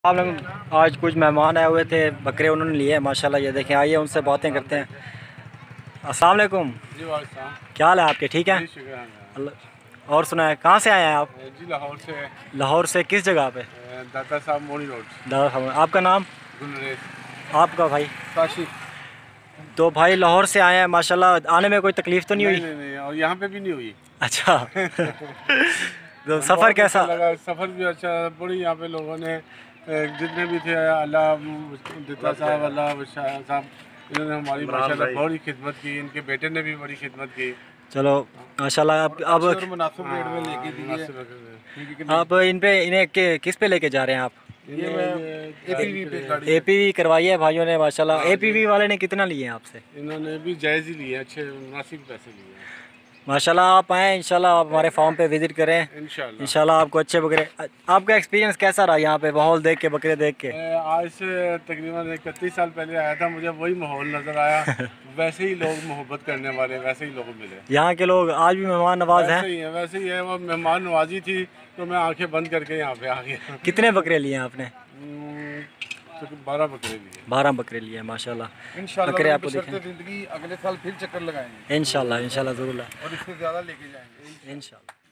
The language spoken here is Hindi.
आप लोग आज कुछ मेहमान आए हुए थे, बकरे उन्होंने लिए हैं माशाल्लाह। ये देखें, आइए उनसे बातें करते हैं। अस्सलाम वालेकुम। जी वालेकुम। क्या हाल है आपके? ठीक है अल्लाह। और सुनाए, कहाँ से आए हैं आप? जी लाहौर से। लाहौर से किस जगह पे? दाता साहब मोनी रोड। दादा साहब। आपका नाम? गुलरेज। आपका भाई? काशी। तो भाई लाहौर से आए हैं माशाल्लाह, आने में कोई तकलीफ़ तो नहीं हुई? नहीं नहीं, और यहाँ पे भी नहीं हुई। अच्छा। तो सफ़र कैसा लगा? सफ़र भी अच्छा, बड़ी यहाँ पे लोगों ने जितने भी थे, अल्लाह दाता साहब, अल्लाह शाह साहब, इन्होंने हमारी माशाल्लाह बड़ी खिदमत की। इनके बेटे ने भी बड़ी खिदमत की। चलो माशाल्लाह। अब मुनासिब रेट में लेके दिए। आप इन्हें किस पे लेके जा रहे हैं आप? एपीवी पे गाड़ी एपीवी करवाई है भाइयों ने माशाल्लाह। एपीवी वाले ने कितना लिए हैं आपसे? इन्होंने भी जायज़ ही लिए, अच्छे मुनासिब पैसे लिए माशाल्लाह। आप आएँ इंशाल्लाह, आप हमारे फार्म पे विज़िट करें इंशाल्लाह। आपको अच्छे बकरे। आपका एक्सपीरियंस कैसा रहा यहाँ पे, माहौल देख के, बकरे देख के? आज से तकरीबन 31 साल पहले आया था, मुझे वही माहौल नज़र आया। वैसे ही लोग मोहब्बत करने वाले, वैसे ही लोग मिले। यहाँ के लोग आज भी मेहमान नवाज हैं? वैसे ही है। वो मेहमान नवाजी थी तो मैं आंखें बंद करके यहाँ पे आ गया। कितने बकरे लिए हैं आपने? 12 बकरे लिए। 12 बकरे लिए हैं माशाल्लाह। इंशाल्लाह बकरे आपको देखें। जिंदगी अगले साल फिर चक्कर लगाएंगे इंशाल्लाह ज़रूर। और इससे ज़्यादा लेके जाएंगे इंशाल्लाह।